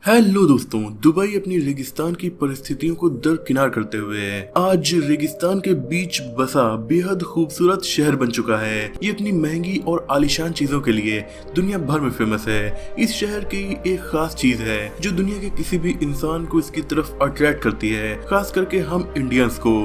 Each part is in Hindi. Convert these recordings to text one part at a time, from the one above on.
हेलो दोस्तों, दुबई अपनी रेगिस्तान की परिस्थितियों को दरकिनार करते हुए आज रेगिस्तान के बीच बसा बेहद खूबसूरत शहर बन चुका है। ये अपनी महंगी और आलीशान चीजों के लिए दुनिया भर में फेमस है। इस शहर की एक खास चीज है जो दुनिया के किसी भी इंसान को इसकी तरफ अट्रैक्ट करती है, खास करके हम इंडियंस को,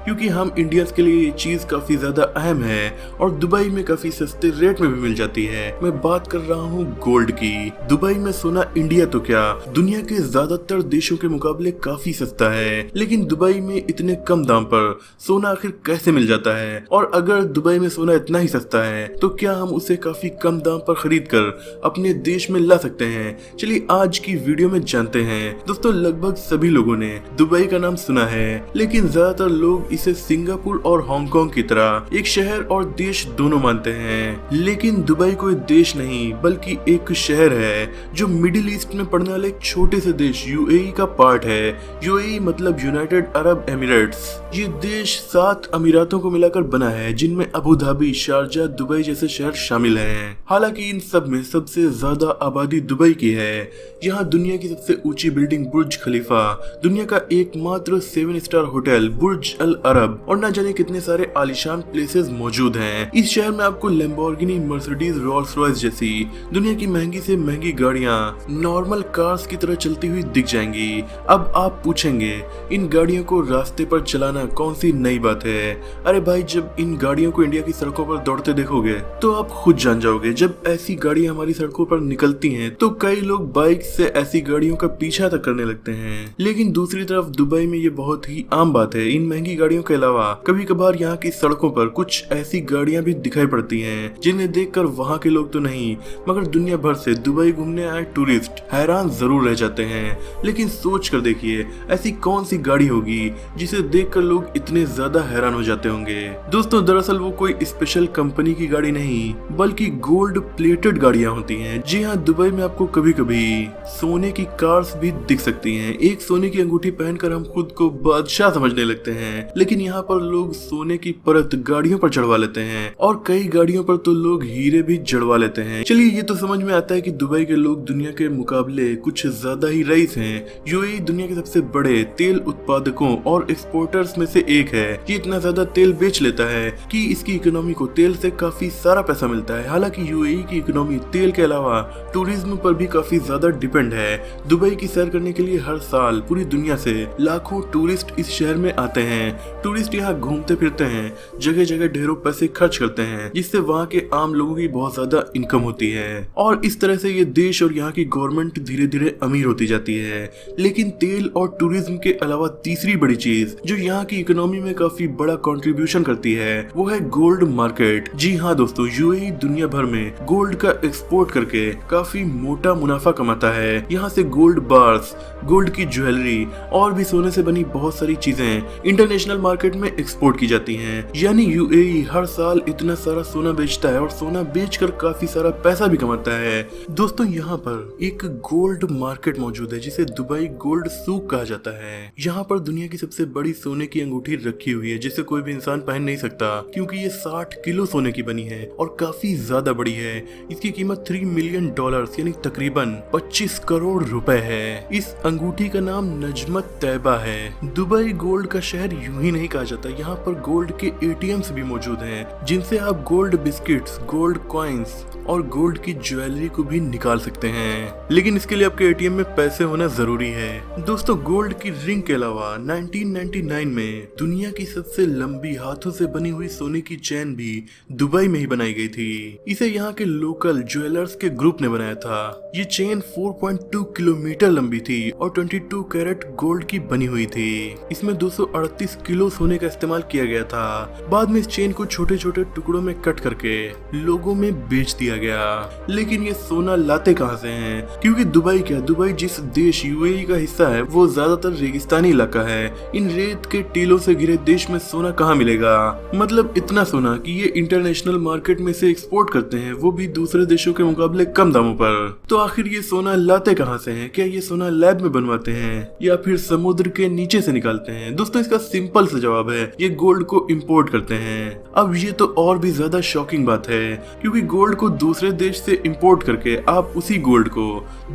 क्योंकि हम इंडियंस के लिए ये चीज काफी ज्यादा अहम है और दुबई में काफी सस्ते रेट में भी मिल जाती है। मैं बात कर रहा हूँ गोल्ड की। दुबई में सोना इंडिया तो क्या, दुनिया के ज्यादातर देशों के मुकाबले काफी सस्ता है, लेकिन दुबई में इतने कम दाम पर सोना आखिर कैसे मिल जाता है? और अगर दुबई में सोना इतना ही सस्ता है तो क्या हम उसे काफी कम दाम पर खरीद कर अपने देश में ला सकते हैं? चलिए आज की वीडियो में जानते हैं। दोस्तों, लगभग सभी लोगों ने दुबई का नाम सुना है, लेकिन ज्यादातर लोग इसे सिंगापुर और हांगकांग की तरह एक शहर और देश दोनों मानते हैं। लेकिन दुबई कोई देश नहीं बल्कि एक शहर है जो मिडिल ईस्ट में पड़ने वाले छोटे से देश यूएई का पार्ट है। यूएई मतलब यूनाइटेड अरब एमिरेट्स। ये देश 7 अमीरातों को मिलाकर बना है, जिनमें अबू धाबी, शारजा, दुबई जैसे शहर शामिल हैं। हालांकि इन सब में सबसे ज्यादा आबादी दुबई की है। यहाँ दुनिया की सबसे ऊंची बिल्डिंग बुर्ज खलीफा, दुनिया का एकमात्र 7 स्टार होटल बुर्ज अल अरब और न जाने कितने सारे आलीशान प्लेसेस मौजूद हैं। इस शहर में आपको लैम्बोर्गिनी, मर्सिडीज, रोल्स रॉयस जैसी दुनिया की महंगी से महंगी गाड़ियाँ नॉर्मल कार्स की तरह चलती हुई दिख जाएंगी। अब आप पूछेंगे, इन गाड़ियों को रास्ते पर चलाना कौन सी नई बात है? अरे भाई, जब इन गाड़ियों को इंडिया की सड़कों पर दौड़ते देखोगे तो आप खुद जान जाओगे। जब ऐसी गाड़ियां हमारी सड़कों पर निकलती हैं तो कई लोग बाइक से ऐसी गाड़ियों का पीछा तक करने लगते हैं। लेकिन दूसरी तरफ दुबई में ये बहुत ही आम बात है। इन महंगी गाड़ियों के अलावा कभी कभार यहाँ की सड़कों पर कुछ ऐसी गाड़ियां भी दिखाई पड़ती हैं जिन्हें देखकर वहाँ के लोग तो नहीं मगर दुनिया भर से दुबई घूमने आए टूरिस्ट हैरान जरूर रह जाते हैं। लेकिन सोच कर देखिए, ऐसी कौन सी गाड़ी होगी जिसे देखकर लोग इतने ज्यादा हैरान हो जाते होंगे? दोस्तों, दरअसल वो कोई स्पेशल कंपनी की गाड़ी नहीं बल्कि गोल्ड प्लेटेड गाड़ियां होती हैं। जी हाँ, दुबई में आपको कभी कभी सोने की कार्स भी दिख सकती हैं। एक सोने की अंगूठी पहनकर हम खुद को बादशाह समझने लगते हैं, लेकिन यहाँ पर लोग सोने की परत गाड़ियों पर चढ़वा लेते हैं और कई गाड़ियों पर तो लोग हीरे भी जड़वा लेते हैं। चलिए, ये तो समझ में आता है कि दुबई के लोग दुनिया के मुकाबले कुछ ज्यादा ही रईस हैं। यूएई दुनिया के सबसे बड़े तेल उत्पादकों और एक्सपोर्टर्स में से एक है। ये इतना ज्यादा तेल बेच लेता है कि इसकी इकोनॉमी को तेल से काफी सारा पैसा मिलता है। हालांकि यूएई की इकोनॉमी तेल के अलावा टूरिज्म पर भी काफी ज्यादा डिपेंड है। दुबई की सैर करने के लिए हर साल पूरी दुनिया से लाखों टूरिस्ट इस शहर में आते हैं। टूरिस्ट यहाँ घूमते फिरते हैं, जगह जगह ढेरों पैसे खर्च करते हैं, जिससे वहाँ के आम लोगों की बहुत ज्यादा इनकम होती है और इस तरह से ये देश और यहाँ की गवर्नमेंट धीरे धीरे अमीर होती जाती है। लेकिन तेल और टूरिज्म के अलावा तीसरी बड़ी चीज जो यहाँ की इकोनॉमी में काफी बड़ा कंट्रीब्यूशन करती है वो है गोल्ड मार्केट। जी हाँ दोस्तों, यूएई दुनिया भर में गोल्ड का एक्सपोर्ट करके काफी मोटा मुनाफा कमाता है। यहाँ से गोल्ड बार्स, गोल्ड की ज्वेलरी और भी सोने से बनी बहुत सारी चीजें इंटरनेशनल मार्केट में एक्सपोर्ट की जाती हैं। यानी यूएई हर साल इतना सारा सोना बेचता है और सोना बेचकर काफी सारा पैसा भी कमाता है। दोस्तों, यहाँ पर एक गोल्ड मार्केट मौजूद है जिसे दुबई गोल्ड सूक कहा जाता है। यहाँ पर दुनिया की सबसे बड़ी सोने की अंगूठी रखी हुई है जिसे कोई भी इंसान पहन नहीं सकता, क्योंकि ये 60 किलो सोने की बनी है और काफी ज्यादा बड़ी है। इसकी कीमत $3 मिलियन यानी तकरीबन 25 करोड़ रुपए है। इस अंगूठी का नाम नजमत तैयबा है। दुबई गोल्ड का शहर यूं ही नहीं कहा जाता। यहाँ पर गोल्ड के एटीएम्स भी मौजूद हैं जिनसे आप गोल्ड बिस्किट्स, गोल्ड कॉइन्स और गोल्ड की ज्वेलरी को भी निकाल सकते हैं, लेकिन इसके लिए आपके एटीएम में पैसे होना जरूरी है। दोस्तों, गोल्ड की रिंग के अलावा 1999 में दुनिया की सबसे लंबी हाथों से बनी हुई सोने की चेन भी दुबई में ही बनाई गई थी। इसे यहाँ के लोकल ज्वेलर्स के ग्रुप ने बनाया था। ये चेन 4.2 किलोमीटर लंबी थी और 22 कैरेट गोल्ड की बनी हुई थी। इसमें 238 किलो सोने का इस्तेमाल किया गया था। बाद में इस चेन को छोटे छोटे टुकड़ों में कट करके लोगों में बेच दिया गया। लेकिन ये सोना लाते कहां से हैं? क्योंकि दुबई जिस देश यूएई का हिस्सा है वो ज्यादातर रेगिस्तानी इलाका है। इन रेत के टीलों से घिरे देश में सोना कहां मिलेगा? मतलब इतना सोना कि ये इंटरनेशनल मार्केट में से एक्सपोर्ट करते हैं, वो भी दूसरे देशों के मुकाबले कम दामों पर। तो आखिर ये सोना लाते कहां से हैं? क्या ये सोना लैब में बनवाते हैं या फिर समुद्र के नीचे से निकालते हैं? दोस्तों, इसका सिंपल सा जवाब है, ये गोल्ड को इम्पोर्ट करते हैं। अब ये तो और भी ज्यादा शॉकिंग बात है, क्योंकि गोल्ड को दूसरे देश से इंपोर्ट करके आप उसी गोल्ड को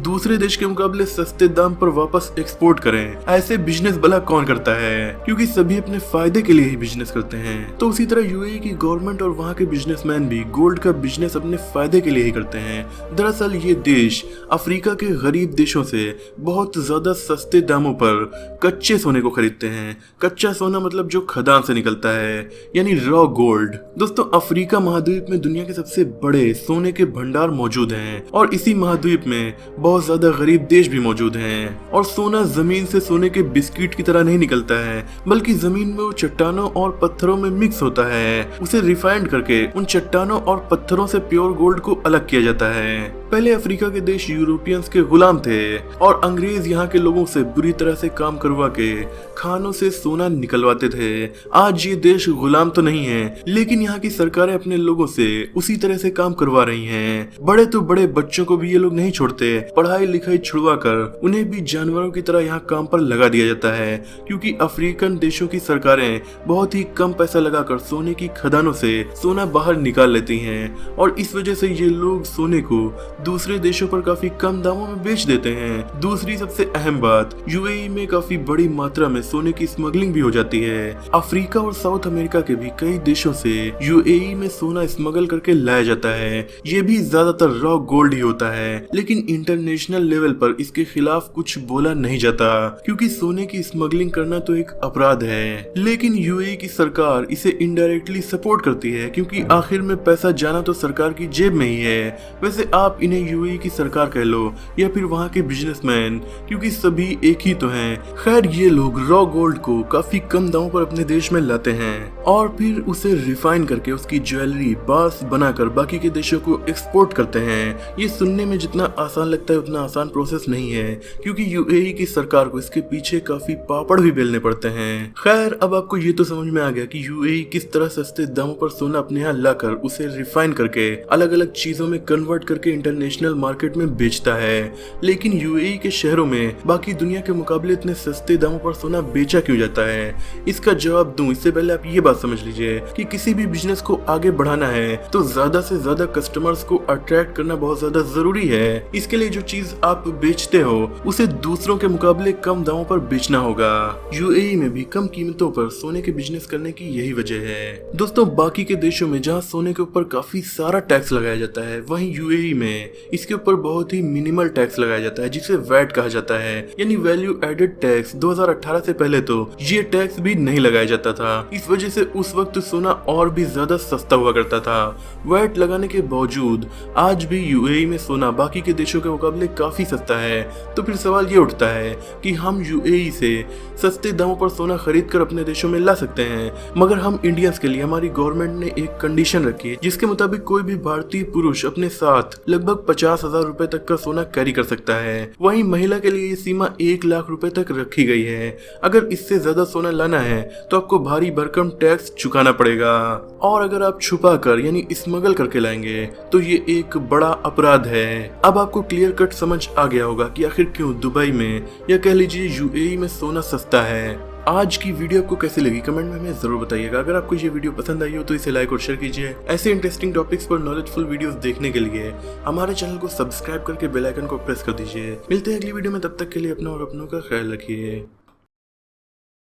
दूसरे देश के उसके मुकाबले सस्ते दाम पर वापस एक्सपोर्ट करें। ऐसे बिजनेस भला कौन करता है, क्योंकि सभी अपने फायदे के लिए ही बिजनेस करते हैं। तो उसी तरह यूएई की गवर्नमेंट और वहाँ के बिजनेसमैन भी गोल्ड का बिजनेस अपने फायदे के लिए ही करते हैं। दरअसल ये देश अफ्रीका के गरीब देशों से बहुत ज्यादा सस्ते दामों पर कच्चे सोने को खरीदते हैं। कच्चा सोना मतलब जो खदान से निकलता है, यानी रॉ गोल्ड। दोस्तों, अफ्रीका महाद्वीप में दुनिया के सबसे बड़े सोने के भंडार मौजूद हैं और इसी महाद्वीप में बहुत ज्यादा गरीब देश भी मौजूद हैं। और सोना जमीन से सोने के बिस्किट की तरह नहीं निकलता है, बल्कि जमीन में वो चट्टानों और पत्थरों में मिक्स होता है। उसे रिफाइंड करके उन चट्टानों और पत्थरों से प्योर गोल्ड को अलग किया जाता है। पहले अफ्रीका के देश यूरोपियंस के गुलाम थे और अंग्रेज यहाँ के लोगों से बुरी तरह से काम करवा के खानों से सोना निकलवाते थे। आज ये देश गुलाम तो नहीं है, लेकिन यहाँ की सरकारें अपने लोगों से उसी तरह से काम करवा रही हैं। बड़े तो बड़े बच्चों को भी ये लोग नहीं छोड़ते, पढ़ाई लिखाई छुड़वा कर उन्हें भी जानवरों की तरह यहाँ काम पर लगा दिया जाता है, क्योंकि अफ्रीकन देशों की सरकारें बहुत ही कम पैसा लगाकर सोने की खदानों से सोना बाहर निकाल लेती हैं और इस वजह से ये लोग सोने को दूसरे देशों पर काफी कम दामों में बेच देते हैं। दूसरी सबसे अहम बात, यूएई में काफी बड़ी मात्रा में सोने की स्मगलिंग भी हो जाती है। अफ्रीका और साउथ अमेरिका के भी कई देशों से यूएई में सोना स्मगल करके लाया जाता है। ये भी ज्यादातर रॉ गोल्ड ही होता है, लेकिन इंटरनेशनल लेवल पर इसके खिलाफ कुछ बोला नहीं जाता, क्योंकि सोने की स्मगलिंग करना तो एक अपराध है। लेकिन यूएई की सरकार इसे इनडायरेक्टली सपोर्ट करती है, क्योंकि आखिर में पैसा जाना तो सरकार की जेब में ही है। वैसे आप इन्हें यूएई की सरकार कह लो या फिर वहाँ के बिजनेसमैन, क्योंकि सभी एक ही तो हैं। खैर, ये लोग रॉ गोल्ड को काफी कम दामों पर अपने देश में लाते हैं और फिर उसे रिफाइन करके उसकी ज्वेलरी बास बनाकर बाकी के देशों को एक्सपोर्ट करते हैं। ये सुनने में जितना आसान लगता है उतना आसान प्रोसेस नहीं है, क्योंकि यूएई की सरकार को इसके पीछे काफी पापड़ भी बेलने पड़ते हैं। खैर, अब आपको ये तो समझ में आ गया कि यूएई किस तरह सस्ते दामों पर सोना अपने यहाँ लाकर उसे रिफाइन करके अलग अलग चीजों में कन्वर्ट करके इंटरनेशनल मार्केट में बेचता है। लेकिन यूएई के शहरों में बाकी दुनिया के मुकाबले इतने सस्ते दामों पर सोना बेचा क्यों जाता है? इसका जवाब दूं इससे पहले आप ये बात समझ लीजिए कि किसी भी बिजनेस को आगे बढ़ाना है तो ज्यादा से ज्यादा कस्टमर्स को अट्रैक्ट करना बहुत ज्यादा जरूरी है। इसके लिए जो चीज आप बेचते हो उसे दूसरों के मुकाबले कम दामों पर बेचना होगा। यूएई में भी कम कीमतों पर सोने के बिजनेस करने की यही वजह है। दोस्तों, बाकी के देशों में जहाँ सोने के ऊपर काफी सारा टैक्स लगाया जाता है, वहीं यूएई में इसके ऊपर बहुत ही मिनिमल टैक्स लगाया जाता है, जिसे वैट कहा जाता है, यानी वैल्यू एडेड टैक्स। 2018 से पहले तो ये टैक्स भी नहीं लगाया जाता था। इस वजह से उस वक्त सोना और भी ज्यादा सस्ता हुआ करता था। वैट लगाने के बावजूद आज भी यूएई में सोना बाकी के देशों के मुकाबले काफी सस्ता है। तो फिर सवाल ये उठता है कि हम यूएई से सस्ते दामों पर सोना खरीद कर अपने देशों में ला सकते हैं, मगर हम इंडियंस के लिए हमारी गवर्नमेंट ने एक कंडीशन रखी है, जिसके मुताबिक कोई भी भारतीय पुरुष अपने साथ लगभग 50,000 रुपए तक का सोना कैरी कर सकता है। वहीं महिला के लिए ये सीमा 1 लाख रुपए तक रखी गई है। अगर इससे ज्यादा सोना लाना है तो आपको भारी भरकम टैक्स चुकाना पड़ेगा, और अगर आप छुपा कर यानी स्मगल करके लाएंगे तो ये एक बड़ा अपराध है। अब आपको क्लियर कट समझ आ गया होगा कि आखिर क्यों दुबई में या कह लीजिए यूएई में सोना सस्ता है। आज की वीडियो आपको कैसी लगी कमेंट में हमें जरूर बताइएगा। अगर आपको ये वीडियो पसंद आई हो तो इसे लाइक और शेयर कीजिए। ऐसे इंटरेस्टिंग टॉपिक्स पर नॉलेजफुल वीडियोस देखने के लिए हमारे चैनल को सब्सक्राइब करके बेल आइकन को प्रेस कर दीजिए। मिलते हैं अगली वीडियो में, तब तक के लिए अपना और अपनों का ख्याल रखिए।